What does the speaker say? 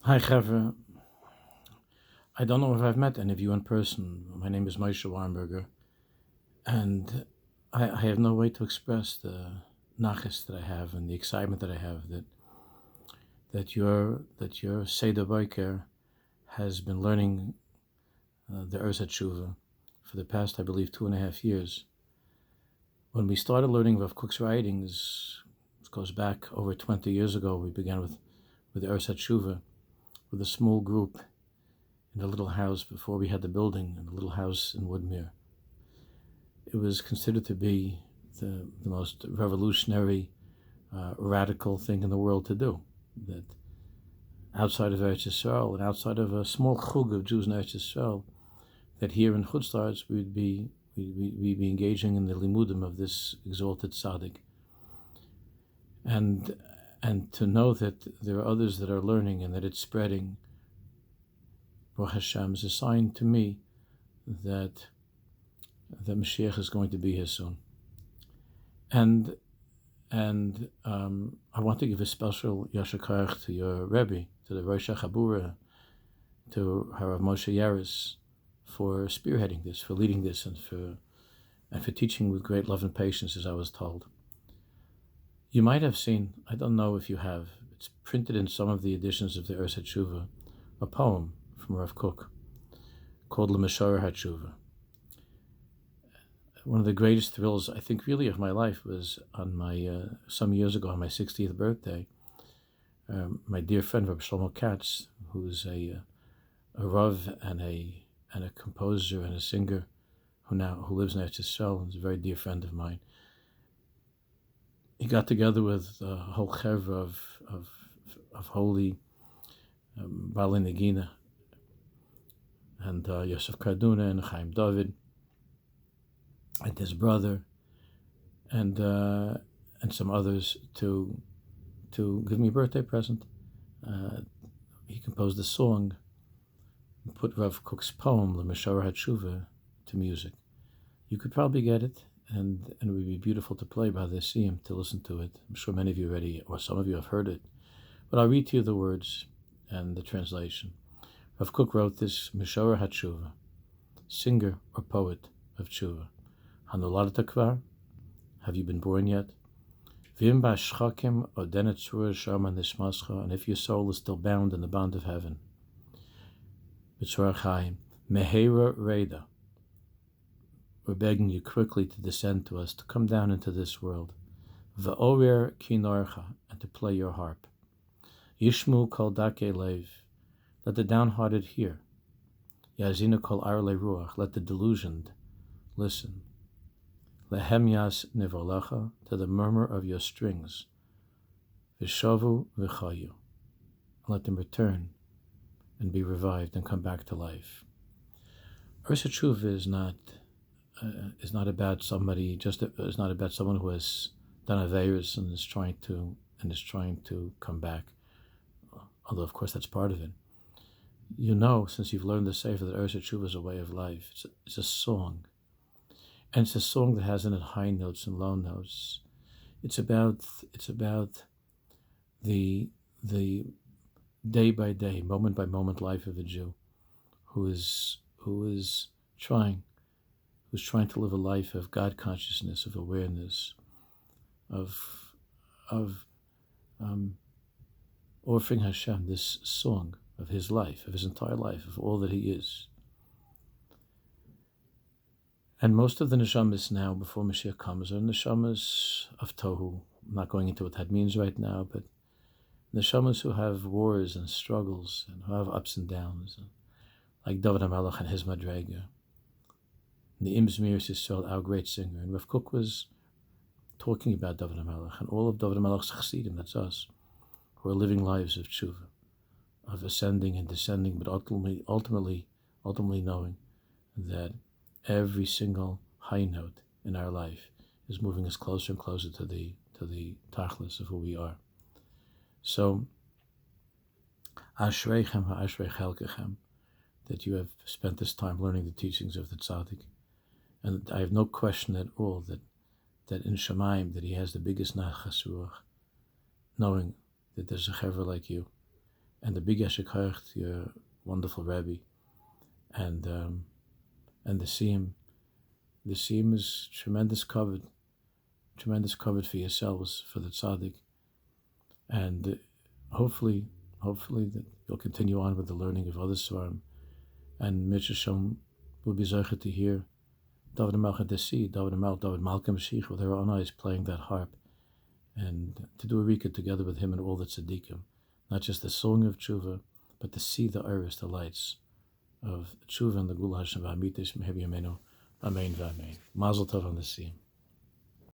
Hi, Chevra. I don't know if I've met any of you in person. My name is Moshe Weinberger, and I have no way to express the nachas that I have and the excitement that I have that your Seder Boker has been learning the Oros Hateshuva for the past, I believe, 2.5 years. When we started learning Rav Kook's writings, it goes back over 20 years ago. We began with the Oros Hateshuva with a small group in the little house before we had the building, in the little house in Woodmere. It was considered to be the most revolutionary, radical thing in the world to do. That outside of Eretz Yisrael and outside of a small chug of Jews in Eretz Yisrael, that here in Chutz La'aretz we'd be engaging in the limudim of this exalted tzaddik, and to know that there are others that are learning and that it's spreading. Baruch Hashem is a sign to me that Mashiach is going to be here soon. And I want to give a special Yasher Koach to your Rebbe, to the Rosh Chabura, to Harav Moshe Yaris, for spearheading this, for leading this, and for teaching with great love and patience, as I was told. You might have seen, I don't know if you have, it's printed in some of the editions of the Oros Hateshuva, a poem from Rav Kook called L'Meshorah Hateshuva. One of the greatest thrills, I think, really of my life was on my some years ago on my 60th birthday. My dear friend Rabbi Shlomo Katz, who's a Rav and a composer and a singer who lives in Eretz Yisrael, and is a very dear friend of mine. He got together with a whole chevra of holy Bali Negina and Yosef Karduna and Chaim David and his brother and some others to give me a birthday present. He composed a song and put Rav Kook's poem L'Meshorah Hateshuva to music. You could probably get it, and it would be beautiful to play by the Siyum, to listen to it. I'm sure many of you already, or some of you have heard it, but I'll read to you the words and the translation. Rav Kook wrote this: Meshorah Hateshuva, singer or poet of Teshuvah. Hanoladta kvar? Have you been born yet? V'im ba'ashchakim odenet tzura shama nishmascha, and if your soul is still bound in the bond of heaven. B'tzura chaim, mehera reda. We're begging you quickly to descend to us, to come down into this world. V'orer kinorcha, and to play your harp. Yishmu kol dakei lev, let the downhearted hear. Yazina kol arle ruach, let the delusioned listen. Lehemyas nivolecha, to the murmur of your strings. Vishavu v'chayu, let them return and be revived and come back to life. Oros Hateshuva is not about somebody. It's not about someone who has done aveirus and is trying to come back. Although of course that's part of it. You know, since you've learned the Sefer, that Oros Hateshuva is a way of life. It's a song. And it's a song that has in it high notes and low notes. It's about the day by day, moment by moment life of a Jew who is trying to live a life of God consciousness, of awareness, of offering Hashem this song of his life, of his entire life, of all that he is. And most of the neshamas now, before Mashiach comes, are neshamas of tohu. I'm not going into what that means right now, but neshamas who have wars and struggles and who have ups and downs, like David HaMelech and his madrega. The Imzmir Yisrael, our great singer, and Rav Kook was talking about David HaMelech and all of David HaMelech's chassidim, that's us, who are living lives of tshuva, of ascending and descending, but ultimately knowing that every single high note in our life is moving us closer and closer to the tachlis of who we are. So, ashreichem ha'ashrei chelkechem, that you have spent this time learning the teachings of the tzaddik. And I have no question at all that in Shemaim, that he has the biggest nachas ruach, knowing that there's a chevra like you, and the big Eshekayach to your wonderful Rebbe, and the Siyum. The Siyum is tremendous covered for yourselves, for the tzaddik, and hopefully that you'll continue on with the learning of other svarim, and Midrash will be zeicher to hear David Melch David Malcolm Sheikh with her own eyes playing that harp, and to do a rika together with him and all the tzaddikim, not just the song of Teshuvah, but to see the Oros, the lights of Teshuvah and the Gula Hashem V'Amitis Mehebi Yamenu. Amen v'amen. Mazel tov on the Siyum.